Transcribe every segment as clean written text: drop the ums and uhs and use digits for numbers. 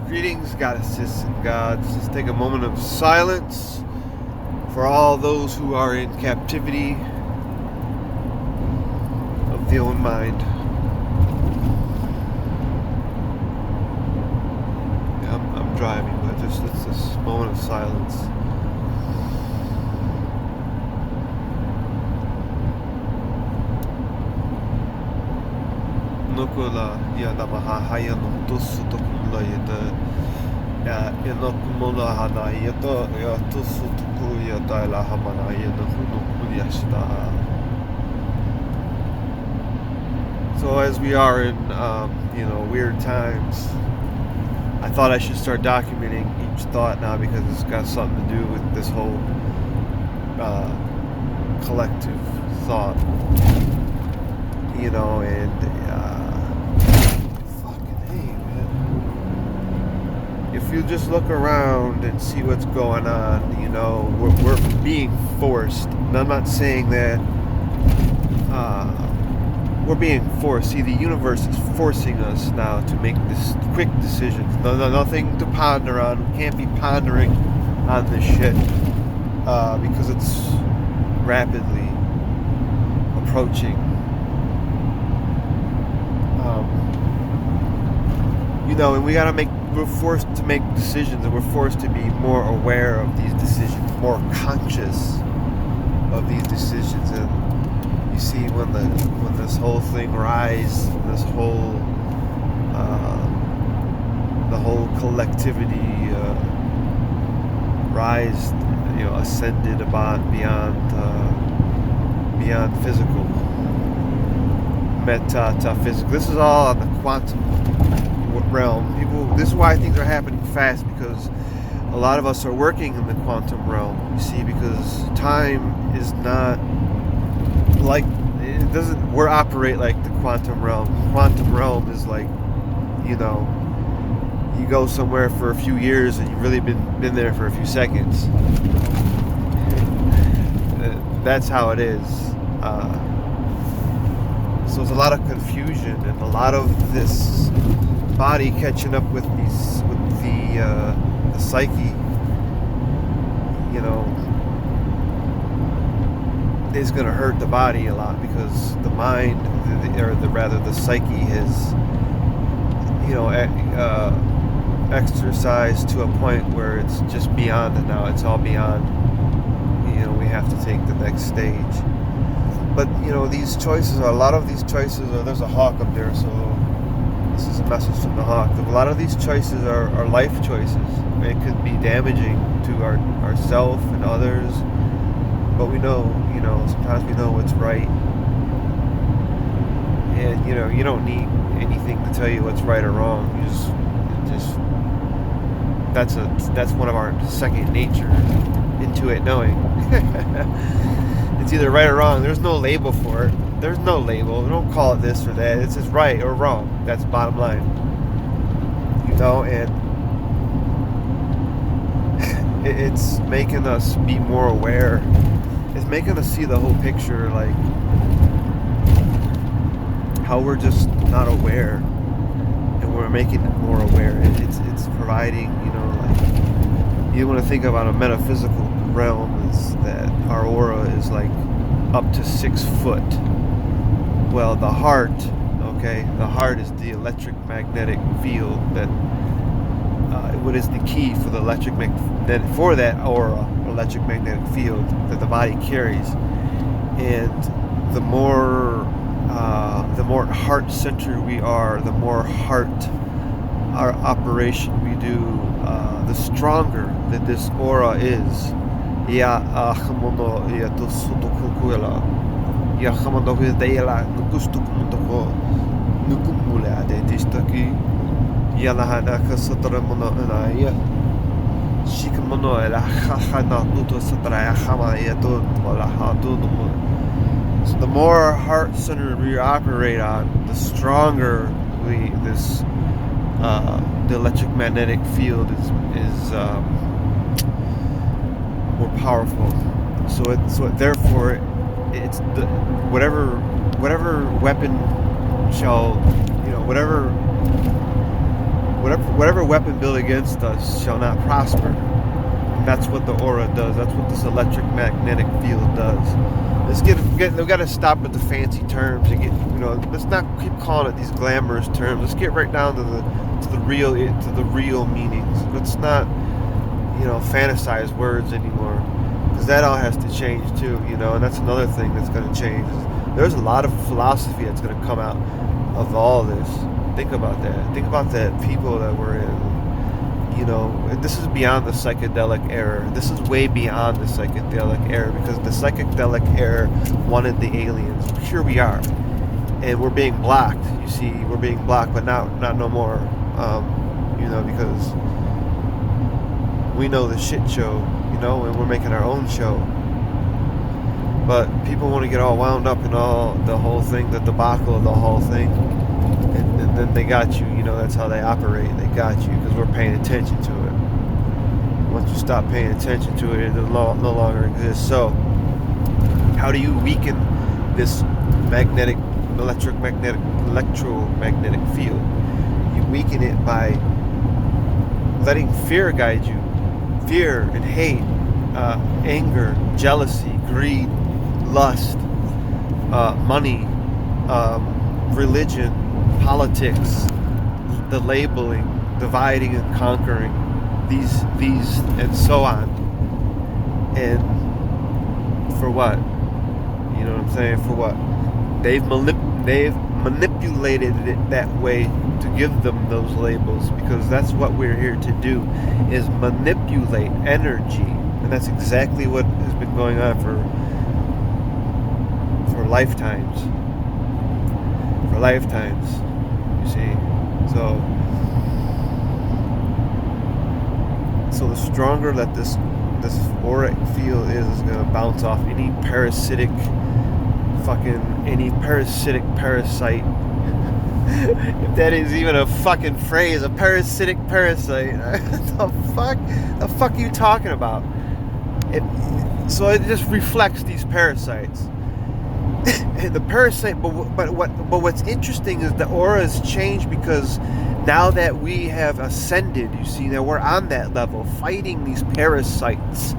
Greetings, goddesses and gods. Let's take a moment of silence for all those who are in captivity of the own mind. Yeah, I'm driving, but just it's this moment of silence. Nukula yadamaha hayanu tusu tukula yada ya inokumula hana yato ya tusu tuku yadaila hamana yanahunu yashita. So as we are in weird times, I thought I should start documenting each thought now because it's got something to do with this whole collective thought, and fucking hey, man. If you just look around and see what's going on, we're being forced. And I'm not saying that we're being forced. See, the universe is forcing us now to make this quick decisions. Nothing to ponder on. We can't be pondering on this shit because it's rapidly approaching. And we're forced to make decisions, and we're forced to be more aware of these decisions, more conscious of these decisions. And you see, when this whole thing rise, this whole the whole collectivity rise, ascended beyond physical, metaphysical. This is all on the quantum realm. This is why things are happening fast, because a lot of us are working in the quantum realm. You see, because time is not like it doesn't. We operate like the quantum realm. Quantum realm is like, you go somewhere for a few years and you've really been there for a few seconds. That's how it is. So there's a lot of confusion and a lot of this body catching up with the psyche. Is going to hurt the body a lot, because the mind, the psyche has, exercised to a point where it's just beyond it now. It's all beyond. We have to take the next stage. But these choices, a lot of these choices are. There's a hawk up there, so this is a message from the hawk. A lot of these choices are life choices. It could be damaging to ourself and others. But we know, sometimes we know what's right. And, you don't need anything to tell you what's right or wrong. You just that's one of our second nature, intuit knowing. It's either right or wrong. There's no label for it. There's no label. We don't call it this or that. It's just right or wrong. That's bottom line. And it's making us be more aware. It's making us see the whole picture, like how we're just not aware, and we're making it more aware. It's providing, you want to think about a metaphysical realm, is that our aura is like up to 6 foot. Well, the heart is the electromagnetic field that what is the key for the for that aura, electromagnetic field that the body carries. And the more heart-centered we are, the more heart our operation we do, the stronger that this aura is. So the more heart-centered we operate on, the stronger the electromagnetic field is more powerful. So therefore it's the whatever weapon shall, whatever whatever weapon built against us shall not prosper. And that's what the aura does. That's what this electromagnetic field does. We got to stop with the fancy terms and let's not keep calling it these glamorous terms. Let's get right down to the real meanings. Let's not fantasize words anymore, because that all has to change too. And that's another thing that's going to change. There's a lot of philosophy that's going to come out of all this. Think about that. Think about the people that we're in. This is beyond the psychedelic era. This is way beyond the psychedelic era, because the psychedelic era wanted the aliens. Here we are, and we're being blocked. You see, we're being blocked, but not no more. Because we know the shit show, and we're making our own show. But people want to get all wound up in all the whole thing, the debacle of the whole thing, and then they got you. That's how they operate. They got you because we're paying attention to it. Once you stop paying attention to it, it no longer exists. So, how do you weaken this electromagnetic field? You weaken it by letting fear guide you. Fear and hate, anger, jealousy, greed, lust, money, religion, politics, the labeling, dividing and conquering, these and so on. And for what? You know what I'm saying? For what? They've manipulated it that way to give them those labels, because that's what we're here to do, is manipulate energy. And that's exactly what has been going on for lifetimes. For lifetimes, you see. So the stronger that this auric field is going to bounce off any parasite. If that is even a fucking phrase, a parasitic parasite. The fuck are you talking about? So it just reflects these parasites. The parasite, but what's interesting is the aura has changed, because now that we have ascended, you see, that we're on that level, fighting these parasites.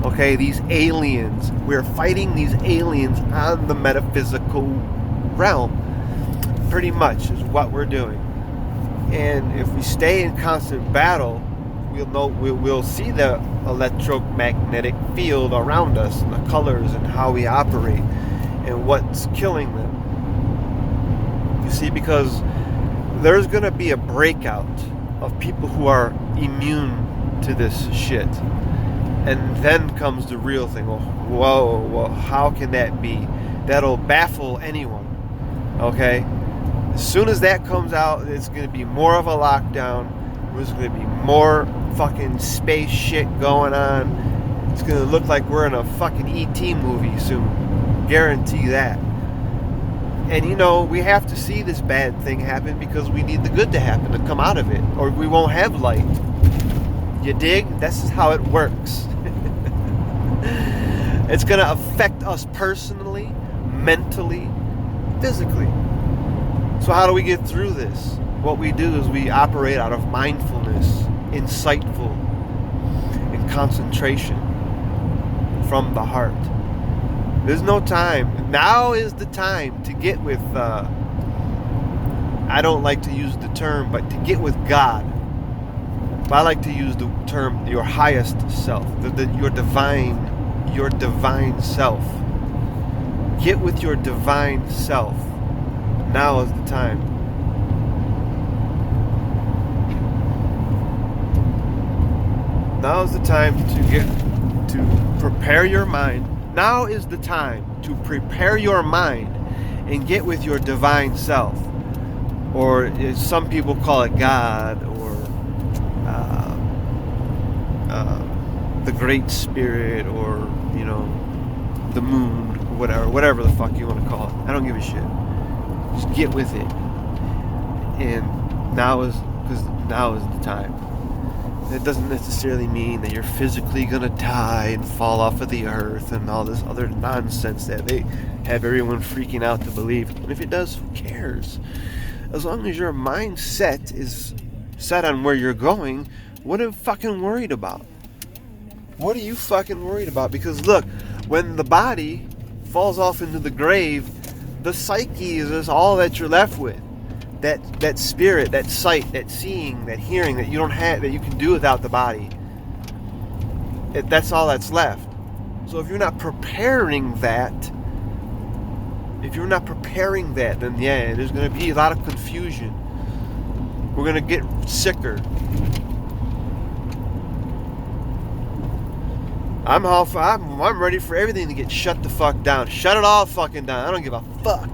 Okay, these aliens. We're fighting these aliens on the metaphysical realm. Pretty much is what we're doing. And if we stay in constant battle, we'll see the electromagnetic field around us, and the colors, and how we operate, and what's killing them. You see, because there's going to be a breakout of people who are immune to this shit. And then comes the real thing. Well, how can that be? That'll baffle anyone. Okay? As soon as that comes out, it's going to be more of a lockdown. There's going to be more fucking space shit going on. It's going to look like we're in a fucking E.T. movie soon. Guarantee that. And we have to see this bad thing happen, because we need the good to happen to come out of it, or we won't have light. You dig? This is how it works. It's going to affect us personally, mentally, physically. So how do we get through this? What we do is we operate out of mindfulness, insightful, and concentration from the heart. There's no time. Now is the time to get with, I don't like to use the term, but to get with God. But I like to use the term your highest self, your divine self. Get with your divine self. Now is the time. Now is the time to prepare your mind. Now is the time to prepare your mind and get with your divine self. Or as some people call it, God, or the Great Spirit, or the moon, or whatever the fuck you want to call it. I don't give a shit. Just get with it. And now is the time. It doesn't necessarily mean that you're physically gonna die and fall off of the earth and all this other nonsense that they have everyone freaking out to believe. And if it does, who cares? As long as your mindset is set on where you're going, what are you fucking worried about? What are you fucking worried about? Because look, when the body falls off into the grave, the psyche is just all that you're left with. That spirit, that sight, that seeing, that hearing that you don't have, that you can do without the body. That's all that's left. So if you're not preparing that, then yeah, there's going to be a lot of confusion. We're going to get sicker. I'm ready for everything to get shut the fuck down. Shut it all fucking down. I don't give a fuck.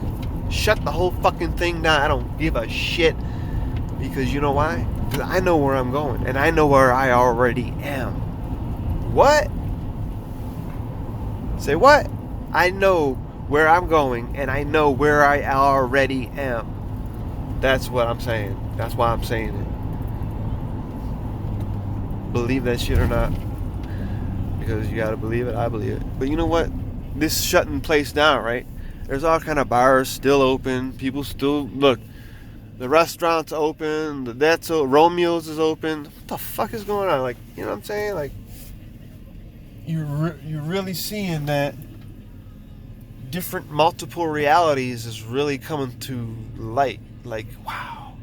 Shut the whole fucking thing down. I don't give a shit. Because you know why? Because I know where I'm going. And I know where I already am. What? Say what? I know where I'm going. And I know where I already am. That's what I'm saying. That's why I'm saying it. Believe that shit or not. Because you gotta believe it, I believe it. But you know what? This shutting place down, right? There's all kind of bars still open. People still look. The restaurant's open. Romeo's is open. What the fuck is going on? Like, you know what I'm saying? Like, you're really seeing that different multiple realities is really coming to light. Like, wow.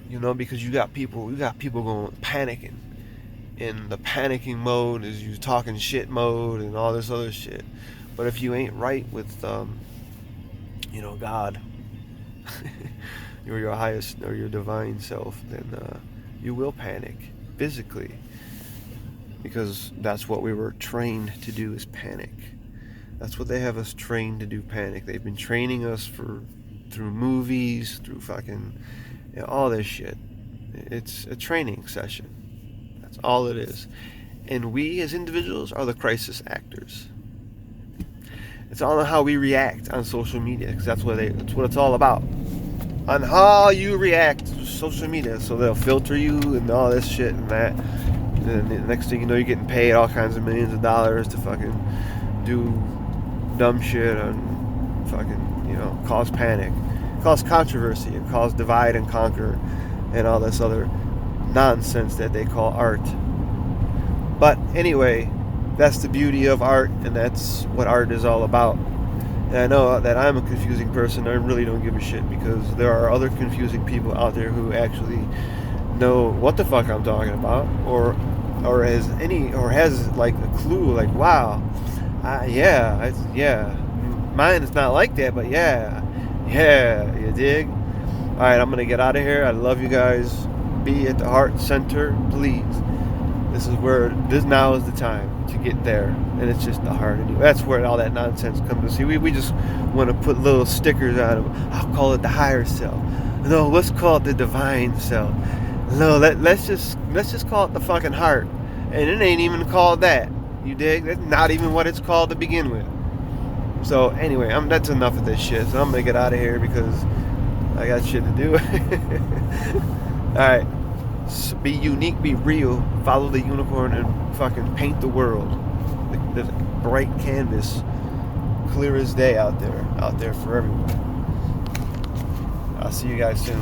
You know, because you got people going panicking. And the panicking mode is you talking shit mode and all this other shit. But if you ain't right with, God, or your highest or your divine self, then you will panic physically. Because that's what we were trained to do, is panic. That's what they have us trained to do, panic. They've been training us through movies, through fucking all this shit. It's a training session. That's all it is. And we as individuals are the crisis actors. It's all on how we react on social media, because that's what it's all about. On how you react to social media. So they'll filter you and all this shit and that. And then the next thing you know, you're getting paid all kinds of millions of dollars to fucking do dumb shit and fucking, cause panic, cause controversy, and cause divide and conquer and all this other nonsense that they call art. But anyway, that's the beauty of art, and that's what art is all about. And I know that I'm a confusing person. I really don't give a shit, because there are other confusing people out there who actually know what the fuck I'm talking about, or has like a clue, like, wow, mine is not like that, but yeah, you dig? All right, I'm gonna get out of here. I love you guys. Be at the heart center, please. This now is the time to get there, and it's just the heart of you. That's where all that nonsense comes to see. We just want to put little stickers on them. I'll call it the higher self. No, let's call it the divine self. No, let's just call it the fucking heart, and it ain't even called that. You dig? That's not even what it's called to begin with. So anyway, that's enough of this shit. So I'm gonna get out of here because I got shit to do. Alright. Be unique, be real, follow the unicorn, and fucking paint the world. There's a bright canvas, clear as day out there for everyone. I'll see you guys soon.